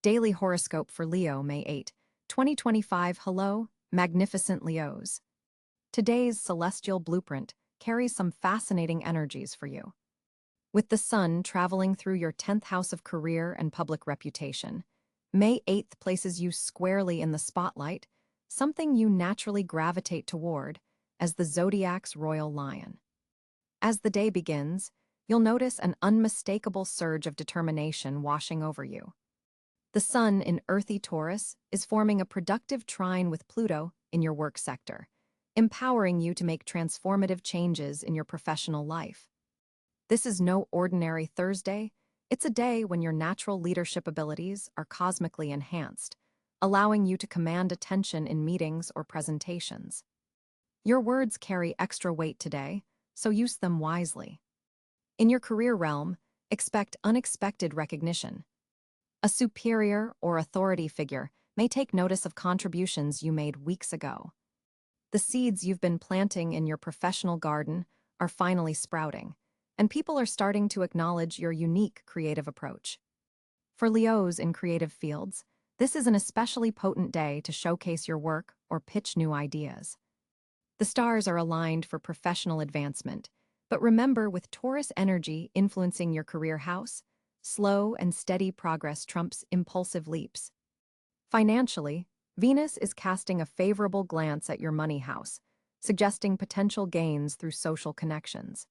Daily Horoscope for Leo, May 8, 2025. Hello, magnificent Leos. Today's celestial blueprint carries some fascinating energies for you. With the sun traveling through your 10th house of career and public reputation, May 8th places you squarely in the spotlight, something you naturally gravitate toward as the zodiac's royal lion. As the day begins, you'll notice an unmistakable surge of determination washing over you. The sun in earthy Taurus is forming a productive trine with Pluto in your work sector, empowering you to make transformative changes in your professional life. This is no ordinary Thursday. It's a day when your natural leadership abilities are cosmically enhanced, allowing you to command attention in meetings or presentations. Your words carry extra weight today, so use them wisely. In your career realm, expect unexpected recognition. A superior or authority figure may take notice of contributions you made weeks ago. The seeds you've been planting in your professional garden are finally sprouting, and people are starting to acknowledge your unique creative approach. For Leos in creative fields, this is an especially potent day to showcase your work or pitch new ideas. The stars are aligned for professional advancement, but remember, with Taurus energy influencing your career house, slow and steady progress trumps impulsive leaps. Financially, Venus is casting a favorable glance at your money house, suggesting potential gains through social connections.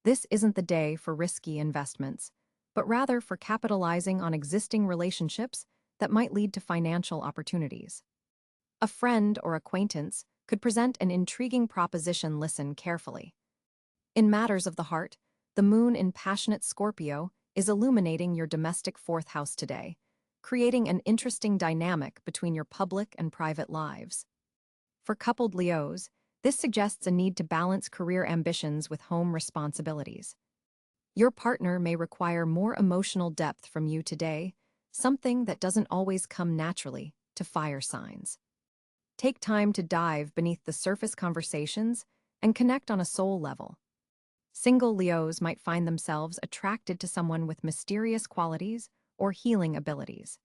This isn't the day for risky investments, but rather for capitalizing on existing relationships that might lead to financial opportunities. A friend or acquaintance could present an intriguing proposition. Listen carefully. In matters of the heart, the moon in passionate Scorpio is illuminating your domestic fourth house today, creating an interesting dynamic between your public and private lives. For coupled Leos, this suggests a need to balance career ambitions with home responsibilities. Your partner may require more emotional depth from you today, something that doesn't always come naturally to fire signs. Take time to dive beneath the surface conversations and connect on a soul level. Single Leos might find themselves attracted to someone with mysterious qualities or healing abilities.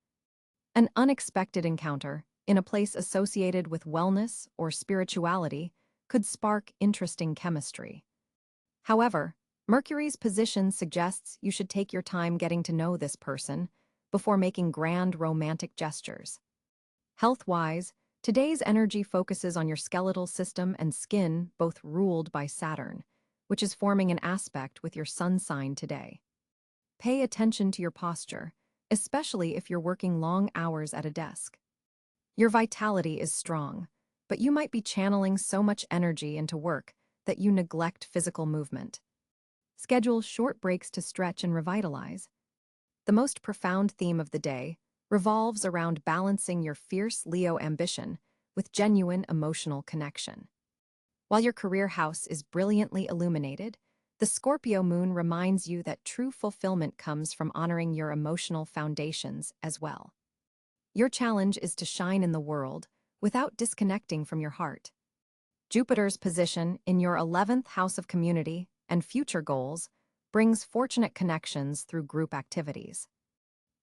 An unexpected encounter in a place associated with wellness or spirituality could spark interesting chemistry. However, Mercury's position suggests you should take your time getting to know this person before making grand romantic gestures. Health-wise, today's energy focuses on your skeletal system and skin, both ruled by Saturn, which is forming an aspect with your sun sign today. Pay attention to your posture, especially if you're working long hours at a desk. Your vitality is strong, but you might be channeling so much energy into work that you neglect physical movement. Schedule short breaks to stretch and revitalize. The most profound theme of the day revolves around balancing your fierce Leo ambition with genuine emotional connection. While your career house is brilliantly illuminated, the Scorpio moon reminds you that true fulfillment comes from honoring your emotional foundations as well. Your challenge is to shine in the world without disconnecting from your heart. Jupiter's position in your 11th house of community and future goals brings fortunate connections through group activities.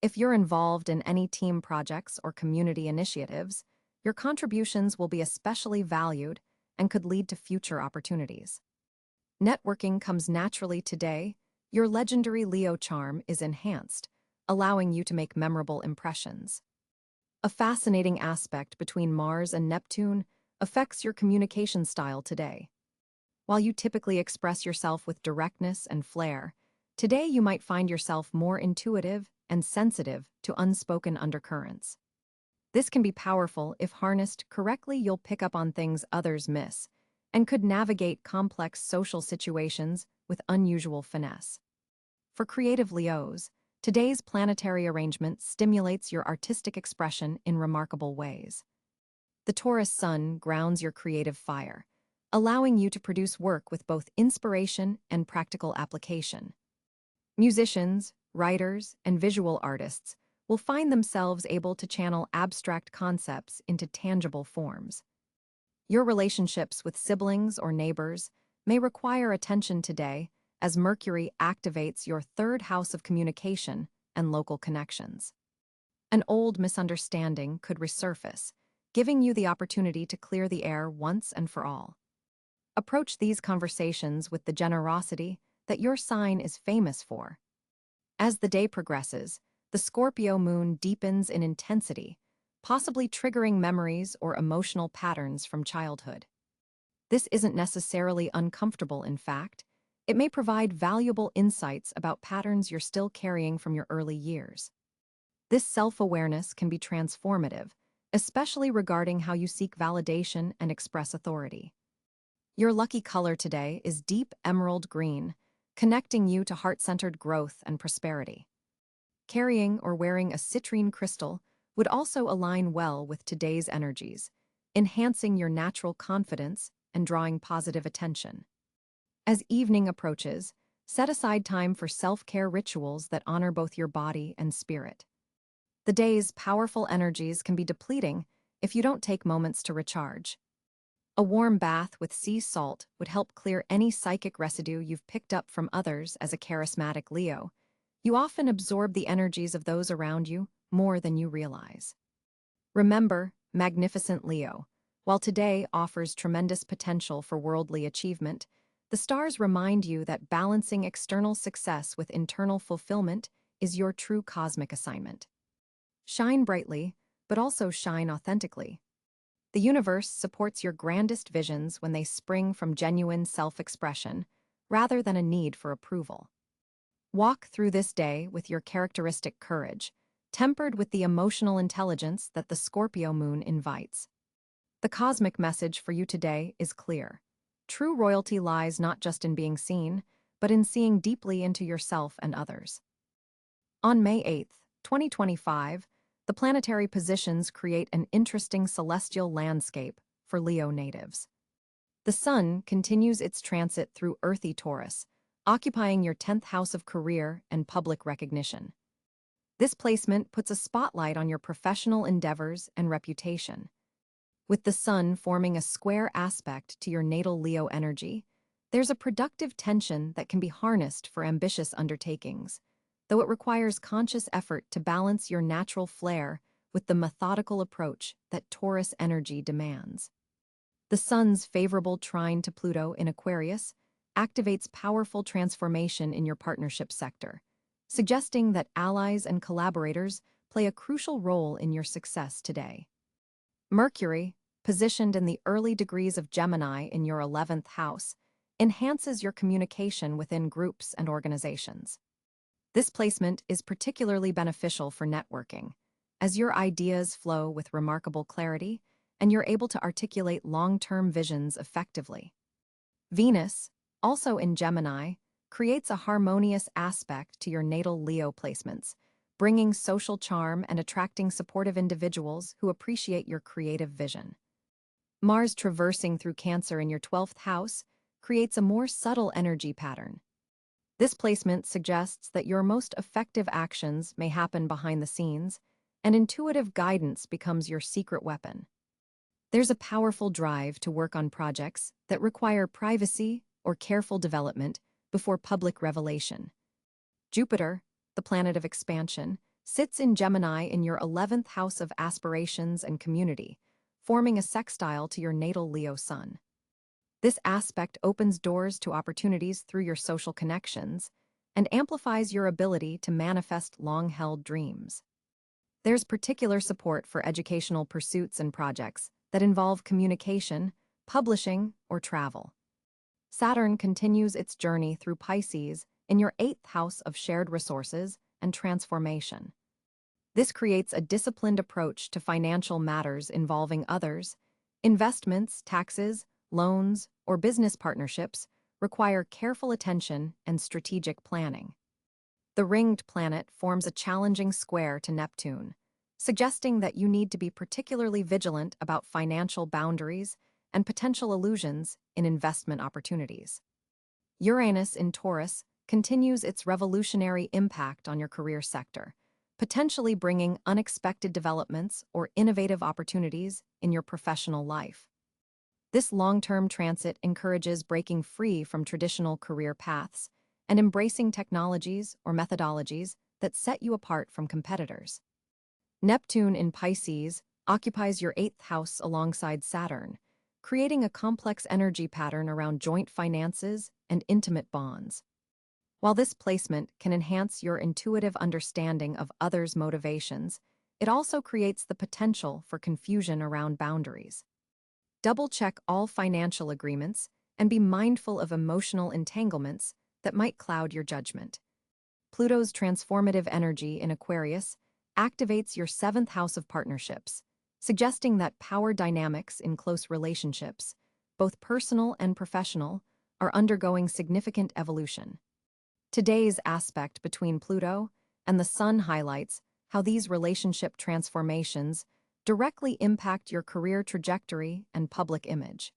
If you're involved in any team projects or community initiatives, your contributions will be especially valued and could lead to future opportunities. Networking comes naturally today. Your legendary Leo charm is enhanced, allowing you to make memorable impressions. A fascinating aspect between Mars and Neptune affects your communication style today. While you typically express yourself with directness and flair, today you might find yourself more intuitive and sensitive to unspoken undercurrents. This can be powerful. If harnessed correctly, you'll pick up on things others miss and could navigate complex social situations with unusual finesse. For creative Leos, today's planetary arrangement stimulates your artistic expression in remarkable ways. The Taurus sun grounds your creative fire, allowing you to produce work with both inspiration and practical application. Musicians, writers, and visual artists will find themselves able to channel abstract concepts into tangible forms. Your relationships with siblings or neighbors may require attention today as Mercury activates your third house of communication and local connections. An old misunderstanding could resurface, giving you the opportunity to clear the air once and for all. Approach these conversations with the generosity that your sign is famous for. As the day progresses, the Scorpio moon deepens in intensity, possibly triggering memories or emotional patterns from childhood. This isn't necessarily uncomfortable, in fact. It may provide valuable insights about patterns you're still carrying from your early years. This self-awareness can be transformative, especially regarding how you seek validation and express authority. Your lucky color today is deep emerald green, connecting you to heart-centered growth and prosperity. Carrying or wearing a citrine crystal would also align well with today's energies, enhancing your natural confidence and drawing positive attention. As evening approaches, set aside time for self-care rituals that honor both your body and spirit. The day's powerful energies can be depleting if you don't take moments to recharge. A warm bath with sea salt would help clear any psychic residue you've picked up from others. As a charismatic Leo, you often absorb the energies of those around you more than you realize. Remember, magnificent Leo, while today offers tremendous potential for worldly achievement, the stars remind you that balancing external success with internal fulfillment is your true cosmic assignment. Shine brightly, but also shine authentically. The universe supports your grandest visions when they spring from genuine self-expression, rather than a need for approval. Walk through this day with your characteristic courage, tempered with the emotional intelligence that the Scorpio moon invites. The cosmic message for you today is clear. True royalty lies not just in being seen, but in seeing deeply into yourself and others. On May 8th, 2025, the planetary positions create an interesting celestial landscape for Leo natives. The Sun continues its transit through earthy Taurus, occupying your 10th house of career and public recognition. This placement puts a spotlight on your professional endeavors and reputation. With the Sun forming a square aspect to your natal Leo energy, there's a productive tension that can be harnessed for ambitious undertakings, though it requires conscious effort to balance your natural flair with the methodical approach that Taurus energy demands. The Sun's favorable trine to Pluto in Aquarius activates powerful transformation in your partnership sector, suggesting that allies and collaborators play a crucial role in your success today. Mercury, positioned in the early degrees of Gemini in your 11th house, enhances your communication within groups and organizations. This placement is particularly beneficial for networking, as your ideas flow with remarkable clarity and you're able to articulate long-term visions effectively. Venus, also in Gemini, creates a harmonious aspect to your natal Leo placements, bringing social charm and attracting supportive individuals who appreciate your creative vision. Mars traversing through Cáncer in your 12th house creates a more subtle energy pattern. This placement suggests that your most effective actions may happen behind the scenes, and intuitive guidance becomes your secret weapon. There's a powerful drive to work on projects that require privacy or careful development before public revelation. Jupiter, the planet of expansion, sits in Gemini in your 11th house of aspirations and community, forming a sextile to your natal Leo sun. This aspect opens doors to opportunities through your social connections and amplifies your ability to manifest long-held dreams. There's particular support for educational pursuits and projects that involve communication, publishing, or travel. Saturn continues its journey through Pisces in your 8th house of shared resources and transformation. This creates a disciplined approach to financial matters involving others. Investments, taxes, loans, or business partnerships require careful attention and strategic planning. The ringed planet forms a challenging square to Neptune, suggesting that you need to be particularly vigilant about financial boundaries and potential illusions in investment opportunities. Uranus in Taurus continues its revolutionary impact on your career sector, potentially bringing unexpected developments or innovative opportunities in your professional life. This long-term transit encourages breaking free from traditional career paths and embracing technologies or methodologies that set you apart from competitors. Neptune in Pisces occupies your 8th house alongside Saturn, creating a complex energy pattern around joint finances and intimate bonds. While this placement can enhance your intuitive understanding of others' motivations, it also creates the potential for confusion around boundaries. Double-check all financial agreements and be mindful of emotional entanglements that might cloud your judgment. Pluto's transformative energy in Aquarius activates your 7th house of partnerships, suggesting that power dynamics in close relationships, both personal and professional, are undergoing significant evolution. Today's aspect between Pluto and the Sun highlights how these relationship transformations directly impact your career trajectory and public image.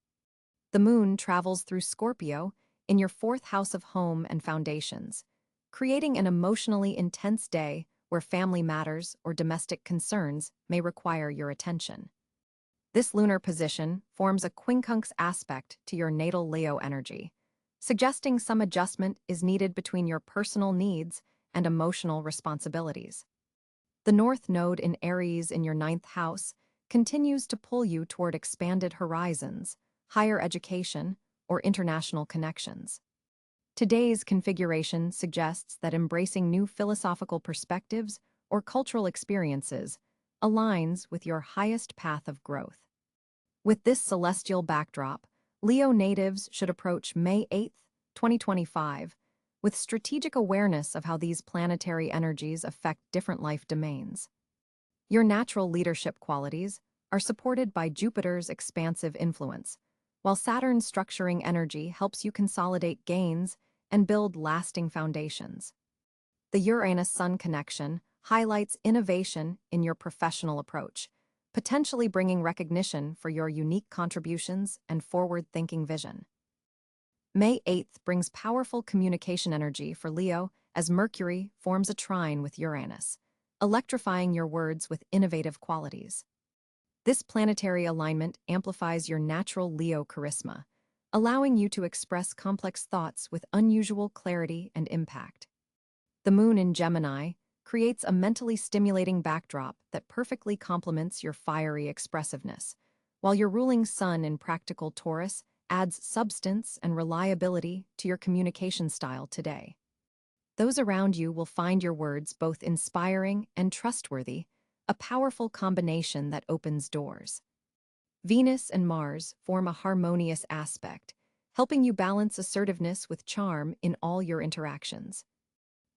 The Moon travels through Scorpio in your 4th house of home and foundations, creating an emotionally intense day where family matters or domestic concerns may require your attention. This lunar position forms a quincunx aspect to your natal Leo energy, suggesting some adjustment is needed between your personal needs and emotional responsibilities. The North Node in Aries in your 9th house continues to pull you toward expanded horizons, higher education, or international connections. Today's configuration suggests that embracing new philosophical perspectives or cultural experiences aligns with your highest path of growth. With this celestial backdrop, Leo natives should approach May 8, 2025, with strategic awareness of how these planetary energies affect different life domains. Your natural leadership qualities are supported by Jupiter's expansive influence, while Saturn's structuring energy helps you consolidate gains and build lasting foundations. The Uranus-Sun connection highlights innovation in your professional approach, potentially bringing recognition for your unique contributions and forward-thinking vision. May 8th brings powerful communication energy for Leo as Mercury forms a trine with Uranus, electrifying your words with innovative qualities. This planetary alignment amplifies your natural Leo charisma, allowing you to express complex thoughts with unusual clarity and impact. The Moon in Gemini creates a mentally stimulating backdrop that perfectly complements your fiery expressiveness, while your ruling Sun in practical Taurus adds substance and reliability to your communication style today. Those around you will find your words both inspiring and trustworthy, a powerful combination that opens doors. Venus and Mars form a harmonious aspect, helping you balance assertiveness with charm in all your interactions.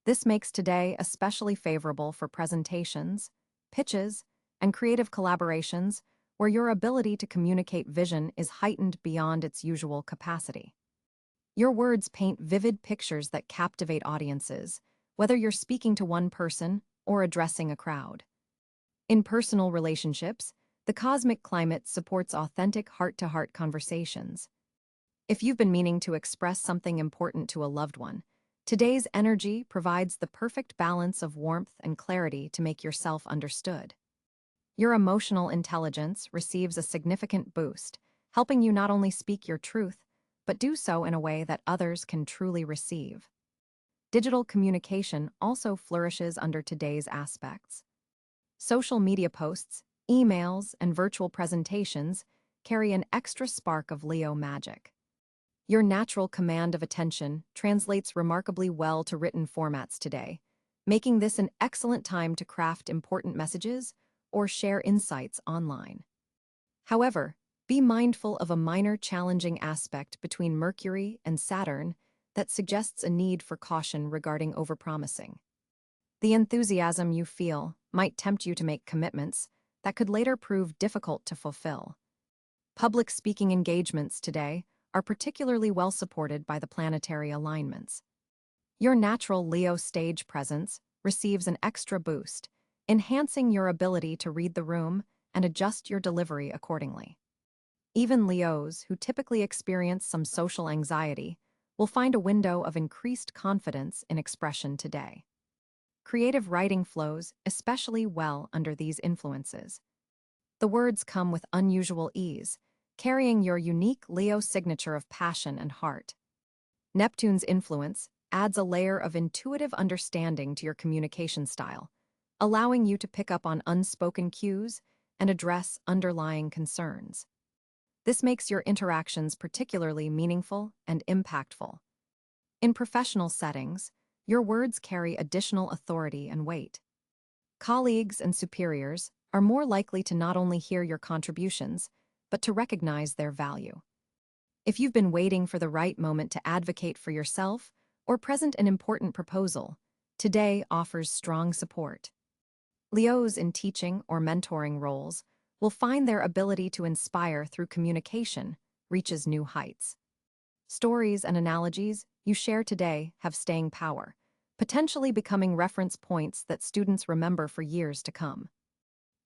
This makes today especially favorable for presentations, pitches, and creative collaborations where your ability to communicate vision is heightened beyond its usual capacity. Your words paint vivid pictures that captivate audiences, whether you're speaking to one person or addressing a crowd. In personal relationships, the cosmic climate supports authentic heart-to-heart conversations. If you've been meaning to express something important to a loved one, today's energy provides the perfect balance of warmth and clarity to make yourself understood. Your emotional intelligence receives a significant boost, helping you not only speak your truth, but do so in a way that others can truly receive. Digital communication also flourishes under today's aspects. Social media posts, emails, and virtual presentations carry an extra spark of Leo magic. Your natural command of attention translates remarkably well to written formats today, making this an excellent time to craft important messages or share insights online. However, be mindful of a minor challenging aspect between Mercury and Saturn that suggests a need for caution regarding overpromising. The enthusiasm you feel might tempt you to make commitments that could later prove difficult to fulfill. Public speaking engagements today are particularly well supported by the planetary alignments. Your natural Leo stage presence receives an extra boost, enhancing your ability to read the room and adjust your delivery accordingly. Even Leos, who typically experience some social anxiety, will find a window of increased confidence in expression today. Creative writing flows especially well under these influences. The words come with unusual ease, carrying your unique Leo signature of passion and heart. Neptune's influence adds a layer of intuitive understanding to your communication style, allowing you to pick up on unspoken cues and address underlying concerns. This makes your interactions particularly meaningful and impactful. In professional settings, your words carry additional authority and weight. Colleagues and superiors are more likely to not only hear your contributions, but to recognize their value. If you've been waiting for the right moment to advocate for yourself or present an important proposal, today offers strong support. Leos in teaching or mentoring roles will find their ability to inspire through communication reaches new heights. Stories and analogies you share today have staying power, potentially becoming reference points that students remember for years to come.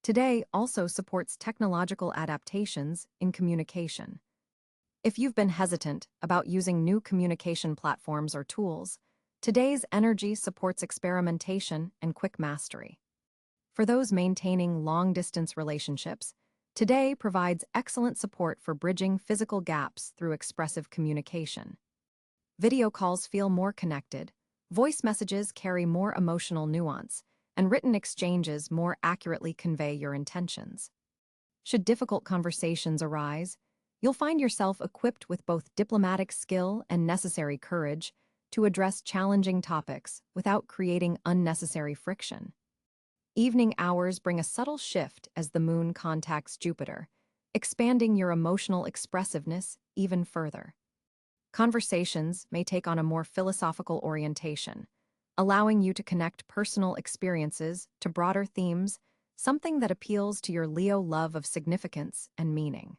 Today also supports technological adaptations in communication. If you've been hesitant about using new communication platforms or tools, today's energy supports experimentation and quick mastery. For those maintaining long-distance relationships, today provides excellent support for bridging physical gaps through expressive communication. Video calls feel more connected, voice messages carry more emotional nuance, and written exchanges more accurately convey your intentions. Should difficult conversations arise, you'll find yourself equipped with both diplomatic skill and necessary courage to address challenging topics without creating unnecessary friction. Evening hours bring a subtle shift as the moon contacts Jupiter, expanding your emotional expressiveness even further. Conversations may take on a more philosophical orientation, allowing you to connect personal experiences to broader themes, something that appeals to your Leo love of significance and meaning.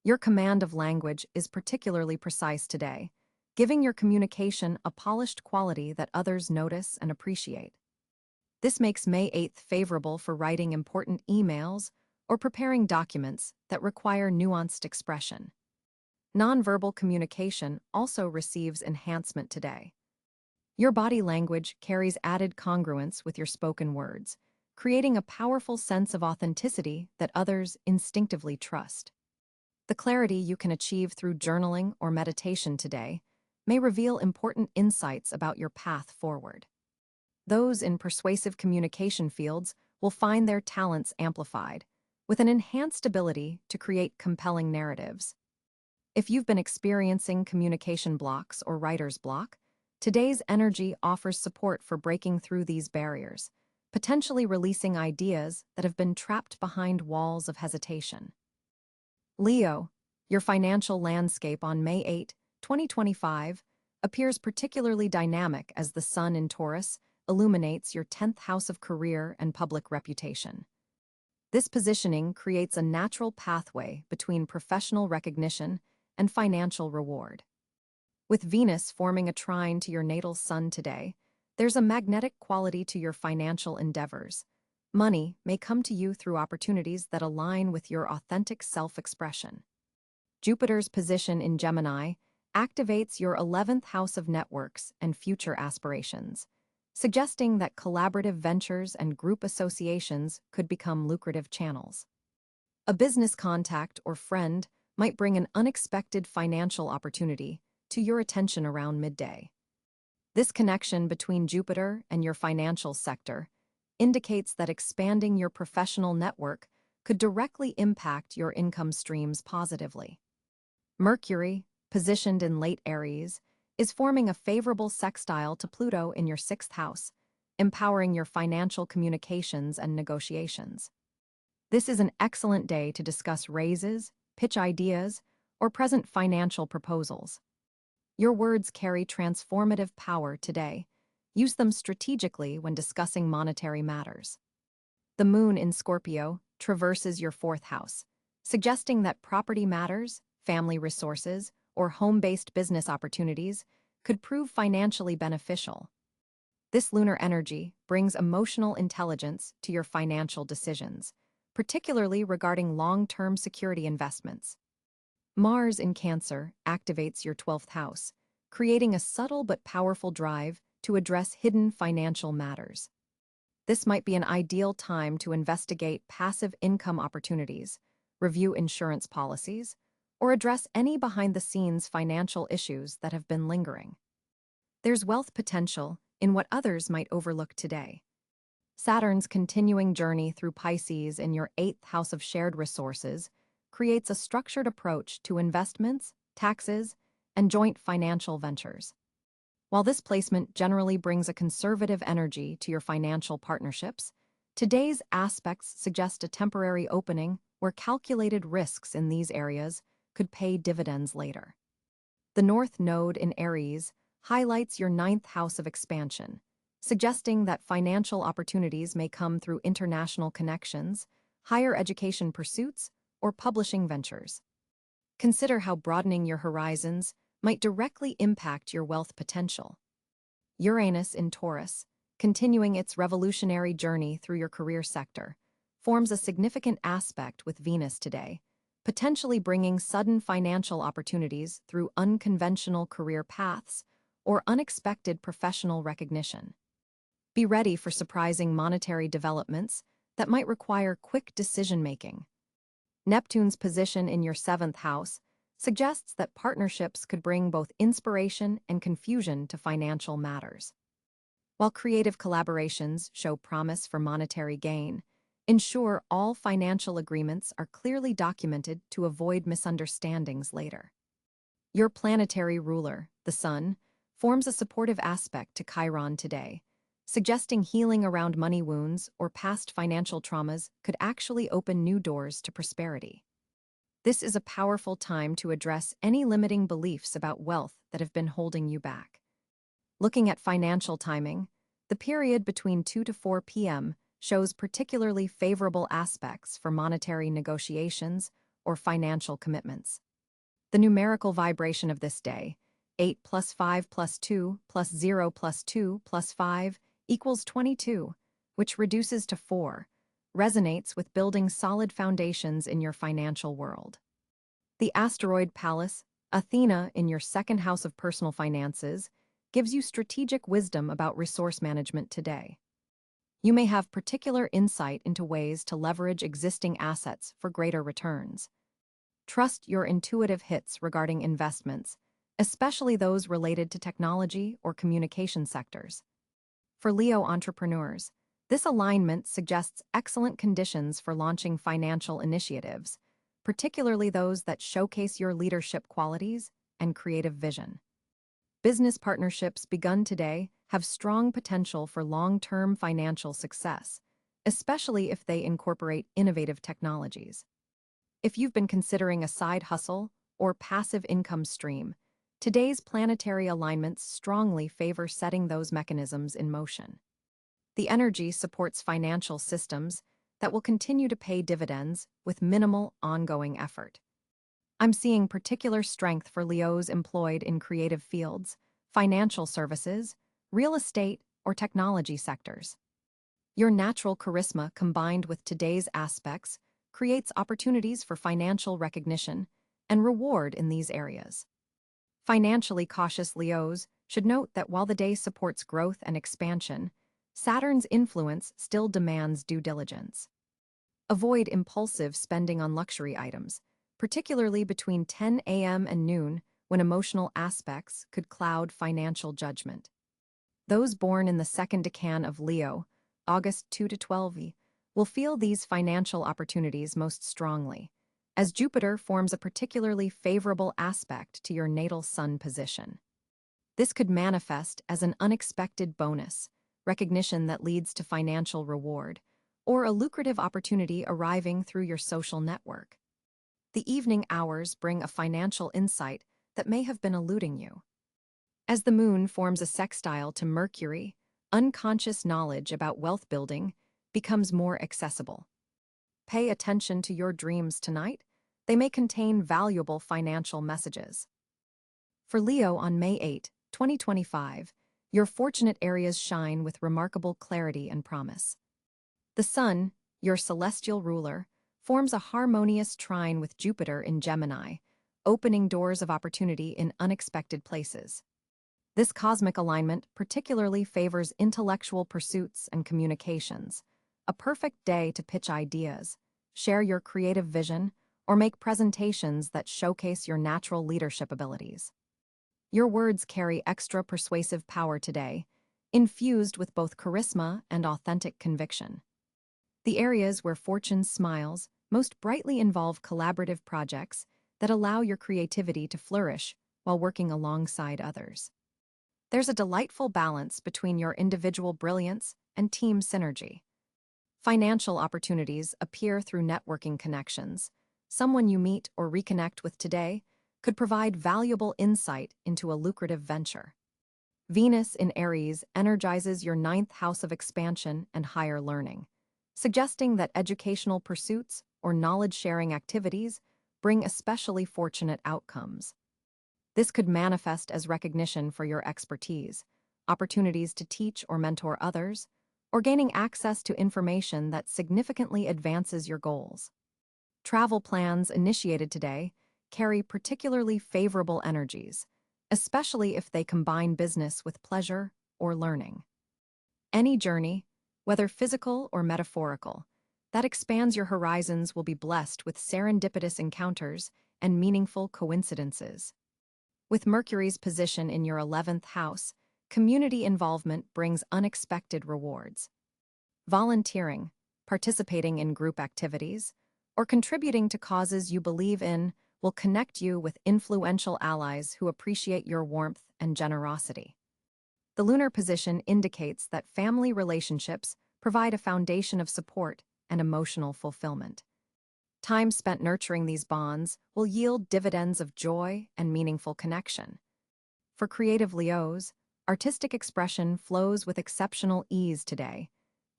Your command of language is particularly precise today, giving your communication a polished quality that others notice and appreciate. This makes May 8th favorable for writing important emails or preparing documents that require nuanced expression. Nonverbal communication also receives enhancement today. Your body language carries added congruence with your spoken words, creating a powerful sense of authenticity that others instinctively trust. The clarity you can achieve through journaling or meditation today may reveal important insights about your path forward. Those in persuasive communication fields will find their talents amplified, with an enhanced ability to create compelling narratives. If you've been experiencing communication blocks or writer's block, today's energy offers support for breaking through these barriers, potentially releasing ideas that have been trapped behind walls of hesitation. Leo, your financial landscape on May 8, 2025, appears particularly dynamic as the sun in Taurus illuminates your 10th house of career and public reputation. This positioning creates a natural pathway between professional recognition and financial reward. With Venus forming a trine to your natal sun today, there's a magnetic quality to your financial endeavors. Money may come to you through opportunities that align with your authentic self-expression. Jupiter's position in Gemini activates your 11th house of networks and future aspirations, suggesting that collaborative ventures and group associations could become lucrative channels. A business contact or friend might bring an unexpected financial opportunity to your attention around midday. This connection between Jupiter and your financial sector indicates that expanding your professional network could directly impact your income streams positively. Mercury, positioned in late Aries, is forming a favorable sextile to Pluto in your 6th house, empowering your financial communications and negotiations. This is an excellent day to discuss raises, pitch ideas, or present financial proposals. Your words carry transformative power today. Use them strategically when discussing monetary matters. The moon in Scorpio traverses your 4th house, suggesting that property matters, family resources, or home-based business opportunities could prove financially beneficial. This lunar energy brings emotional intelligence to your financial decisions, particularly regarding long-term security investments. Mars in Cáncer activates your 12th house, creating a subtle but powerful drive to address hidden financial matters. This might be an ideal time to investigate passive income opportunities, review insurance policies, or address any behind-the-scenes financial issues that have been lingering. There's wealth potential in what others might overlook today. Saturn's continuing journey through Pisces in your 8th house of shared resources creates a structured approach to investments, taxes, and joint financial ventures. While this placement generally brings a conservative energy to your financial partnerships, today's aspects suggest a temporary opening where calculated risks in these areas could pay dividends later. The North Node in Aries highlights your 9th house of expansion, suggesting that financial opportunities may come through international connections, higher education pursuits, or publishing ventures. Consider how broadening your horizons might directly impact your wealth potential. Uranus in Taurus, continuing its revolutionary journey through your career sector, forms a significant aspect with Venus today, potentially bringing sudden financial opportunities through unconventional career paths or unexpected professional recognition. Be ready for surprising monetary developments that might require quick decision-making. Neptune's position in your 7th house suggests that partnerships could bring both inspiration and confusion to financial matters. While creative collaborations show promise for monetary gain, ensure all financial agreements are clearly documented to avoid misunderstandings later. Your planetary ruler, the Sun, forms a supportive aspect to Chiron today, suggesting healing around money wounds or past financial traumas could actually open new doors to prosperity. This is a powerful time to address any limiting beliefs about wealth that have been holding you back. Looking at financial timing, the period between 2 to 4 p.m. shows particularly favorable aspects for monetary negotiations or financial commitments. The numerical vibration of this day, 8 plus 5 plus 2 plus 0 plus 2 plus 5 equals 22, which reduces to 4, resonates with building solid foundations in your financial world. The asteroid Pallas, Athena in your 2nd house of personal finances, gives you strategic wisdom about resource management today. You may have particular insight into ways to leverage existing assets for greater returns. Trust your intuitive hits regarding investments, especially those related to technology or communication sectors. For Leo entrepreneurs, this alignment suggests excellent conditions for launching financial initiatives, particularly those that showcase your leadership qualities and creative vision. Business partnerships begun today have strong potential for long-term financial success, especially if they incorporate innovative technologies. If you've been considering a side hustle or passive income stream, today's planetary alignments strongly favor setting those mechanisms in motion. The energy supports financial systems that will continue to pay dividends with minimal ongoing effort. I'm seeing particular strength for Leos employed in creative fields, financial services, real estate, or technology sectors. Your natural charisma combined with today's aspects creates opportunities for financial recognition and reward in these areas. Financially cautious Leos should note that while the day supports growth and expansion, Saturn's influence still demands due diligence. Avoid impulsive spending on luxury items, particularly between 10 a.m. and noon when emotional aspects could cloud financial judgment. Those born in the 2nd decan of Leo, August 2 to 12, will feel these financial opportunities most strongly, as Jupiter forms a particularly favorable aspect to your natal Sun position. This could manifest as an unexpected bonus, recognition that leads to financial reward, or a lucrative opportunity arriving through your social network. The evening hours bring a financial insight that may have been eluding you. As the moon forms a sextile to Mercury, unconscious knowledge about wealth building becomes more accessible. Pay attention to your dreams tonight. They may contain valuable financial messages. For Leo on May 8, 2025, your fortunate areas shine with remarkable clarity and promise. The Sun, your celestial ruler, forms a harmonious trine with Jupiter in Gemini, opening doors of opportunity in unexpected places. This cosmic alignment particularly favors intellectual pursuits and communications, a perfect day to pitch ideas, share your creative vision, or make presentations that showcase your natural leadership abilities. Your words carry extra persuasive power today, infused with both charisma and authentic conviction. The areas where fortune smiles most brightly involve collaborative projects that allow your creativity to flourish while working alongside others. There's a delightful balance between your individual brilliance and team synergy. Financial opportunities appear through networking connections. Someone you meet or reconnect with today could provide valuable insight into a lucrative venture. Venus in Aries energizes your ninth house of expansion and higher learning, suggesting that educational pursuits or knowledge-sharing activities bring especially fortunate outcomes. This could manifest as recognition for your expertise, opportunities to teach or mentor others, or gaining access to information that significantly advances your goals. Travel plans initiated today carry particularly favorable energies, especially if they combine business with pleasure or learning. Any journey, whether physical or metaphorical, that expands your horizons will be blessed with serendipitous encounters and meaningful coincidences. With Mercury's position in your 11th house, community involvement brings unexpected rewards. Volunteering, participating in group activities, or contributing to causes you believe in will connect you with influential allies who appreciate your warmth and generosity. The lunar position indicates that family relationships provide a foundation of support and emotional fulfillment. Time spent nurturing these bonds will yield dividends of joy and meaningful connection. For creative Leos, artistic expression flows with exceptional ease today.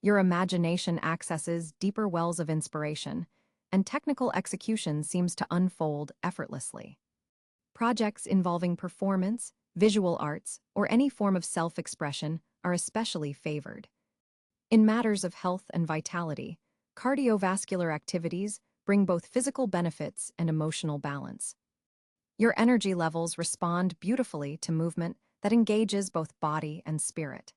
Your imagination accesses deeper wells of inspiration, and technical execution seems to unfold effortlessly. Projects involving performance, visual arts, or any form of self-expression are especially favored. In matters of health and vitality, cardiovascular activities bring both physical benefits and emotional balance. Your energy levels respond beautifully to movement that engages both body and spirit.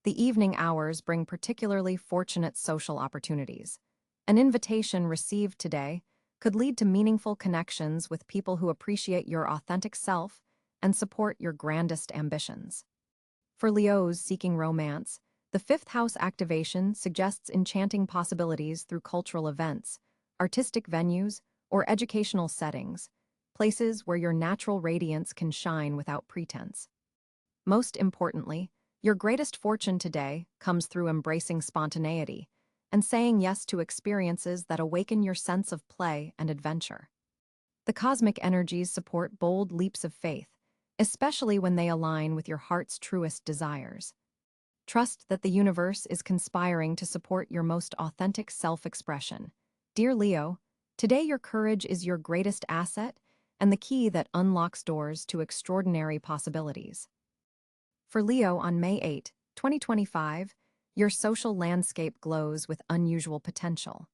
The evening hours bring particularly fortunate social opportunities. An invitation received today could lead to meaningful connections with people who appreciate your authentic self and support your grandest ambitions. For Leos seeking romance, the fifth house activation suggests enchanting possibilities through cultural events, artistic venues, or educational settings, places where your natural radiance can shine without pretense. Most importantly, your greatest fortune today comes through embracing spontaneity and saying yes to experiences that awaken your sense of play and adventure. The cosmic energies support bold leaps of faith, especially when they align with your heart's truest desires. Trust that the universe is conspiring to support your most authentic self-expression. Dear Leo, today your courage is your greatest asset and the key that unlocks doors to extraordinary possibilities. For Leo on May 8, 2025, your social landscape glows with unusual potential.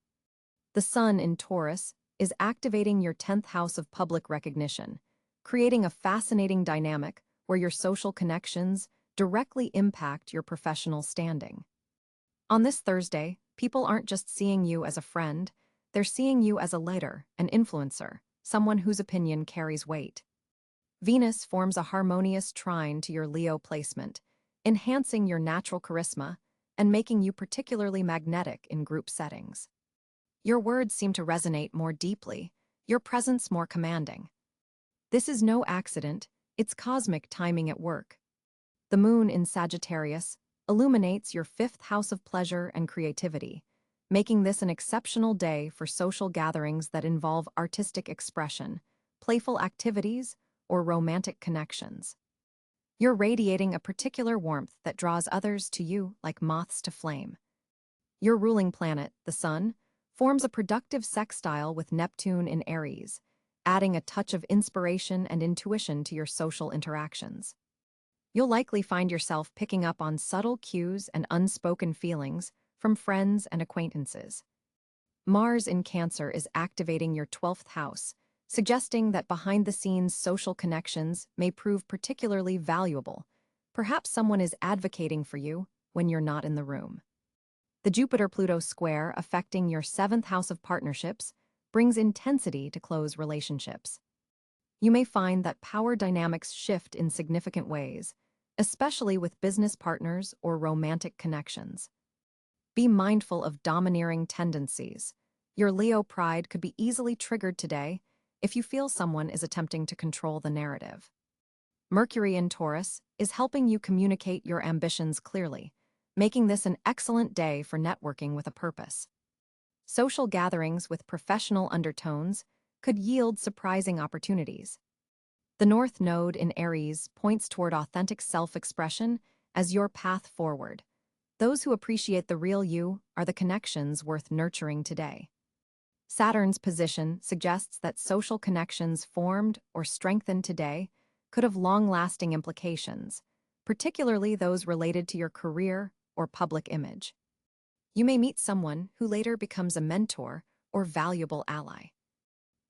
The Sun in Taurus is activating your 10th house of public recognition, creating a fascinating dynamic where your social connections directly impact your professional standing. On this Thursday, people aren't just seeing you as a friend, they're seeing you as a leader, an influencer, someone whose opinion carries weight. Venus forms a harmonious trine to your Leo placement, enhancing your natural charisma and making you particularly magnetic in group settings. Your words seem to resonate more deeply, your presence more commanding. This is no accident, it's cosmic timing at work. The moon in Sagittarius illuminates your fifth house of pleasure and creativity, making this an exceptional day for social gatherings that involve artistic expression, playful activities, or romantic connections. You're radiating a particular warmth that draws others to you like moths to flame. Your ruling planet, the Sun, forms a productive sextile with Neptune in Aries, adding a touch of inspiration and intuition to your social interactions. You'll likely find yourself picking up on subtle cues and unspoken feelings from friends and acquaintances. Mars in Cáncer is activating your 12th house, suggesting that behind-the-scenes social connections may prove particularly valuable. Perhaps someone is advocating for you when you're not in the room. The Jupiter-Pluto square affecting your 7th house of partnerships brings intensity to close relationships. You may find that power dynamics shift in significant ways, especially with business partners or romantic connections. Be mindful of domineering tendencies. Your Leo pride could be easily triggered today if you feel someone is attempting to control the narrative. Mercury in Taurus is helping you communicate your ambitions clearly, making this an excellent day for networking with a purpose. Social gatherings with professional undertones could yield surprising opportunities. The North Node in Aries points toward authentic self-expression as your path forward. Those who appreciate the real you are the connections worth nurturing today. Saturn's position suggests that social connections formed or strengthened today could have long-lasting implications, particularly those related to your career or public image. You may meet someone who later becomes a mentor or valuable ally.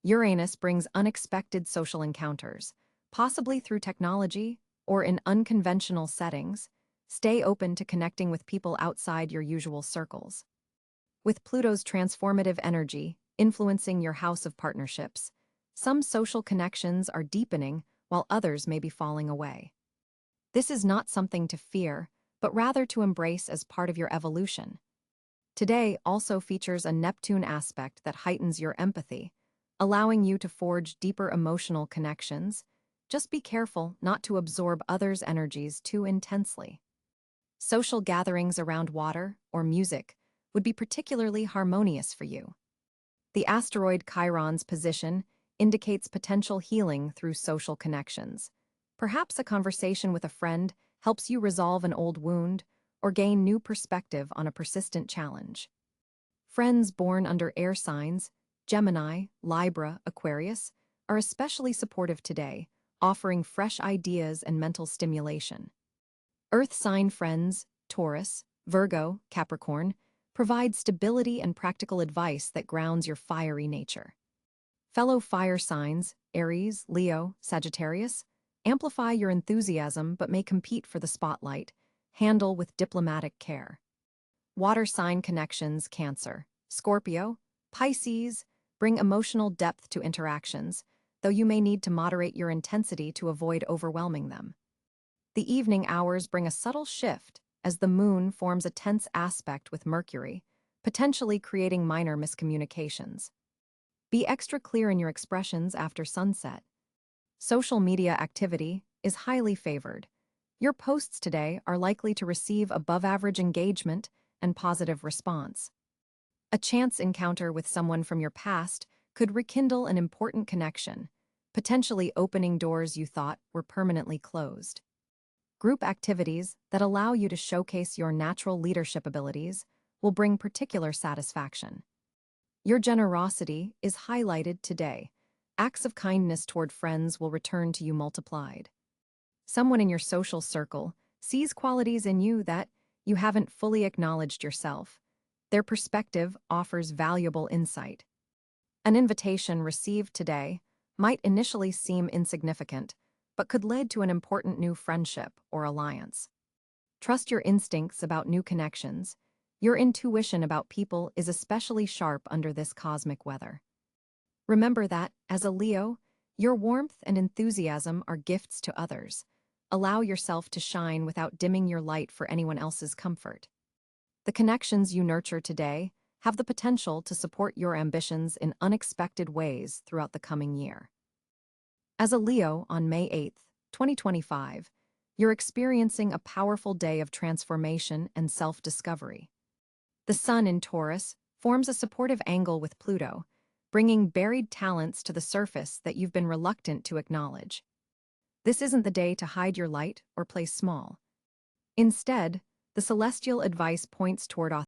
Uranus brings unexpected social encounters, possibly through technology or in unconventional settings. Stay open to connecting with people outside your usual circles. With Pluto's transformative energy influencing your house of partnerships, some social connections are deepening while others may be falling away. This is not something to fear, but rather to embrace as part of your evolution. Today also features a Neptune aspect that heightens your empathy, allowing you to forge deeper emotional connections. Just be careful not to absorb others' energies too intensely. Social gatherings around water or music would be particularly harmonious for you. The asteroid Chiron's position indicates potential healing through social connections. Perhaps a conversation with a friend helps you resolve an old wound or gain new perspective on a persistent challenge. Friends born under air signs, Gemini, Libra, Aquarius, are especially supportive today, offering fresh ideas and mental stimulation. Earth sign friends, Taurus, Virgo, Capricorn, provide stability and practical advice that grounds your fiery nature. Fellow fire signs, Aries, Leo, Sagittarius, amplify your enthusiasm but may compete for the spotlight. Handle with diplomatic care. Water sign connections, Cáncer, Scorpio, Pisces, bring emotional depth to interactions, though you may need to moderate your intensity to avoid overwhelming them. The evening hours bring a subtle shift as the moon forms a tense aspect with Mercury, potentially creating minor miscommunications. Be extra clear in your expressions after sunset. Social media activity is highly favored. Your posts today are likely to receive above-average engagement and positive response. A chance encounter with someone from your past could rekindle an important connection, potentially opening doors you thought were permanently closed. Group activities that allow you to showcase your natural leadership abilities will bring particular satisfaction. Your generosity is highlighted today. Acts of kindness toward friends will return to you multiplied. Someone in your social circle sees qualities in you that you haven't fully acknowledged yourself. Their perspective offers valuable insight. An invitation received today might initially seem insignificant, but could lead to an important new friendship or alliance. Trust your instincts about new connections. Your intuition about people is especially sharp under this cosmic weather. Remember that, as a Leo, your warmth and enthusiasm are gifts to others. Allow yourself to shine without dimming your light for anyone else's comfort. The connections you nurture today have the potential to support your ambitions in unexpected ways throughout the coming year. As a Leo on May 8th, 2025, you're experiencing a powerful day of transformation and self-discovery. The Sun in Taurus forms a supportive angle with Pluto, bringing buried talents to the surface that you've been reluctant to acknowledge. This isn't the day to hide your light or play small. Instead, the celestial advice points toward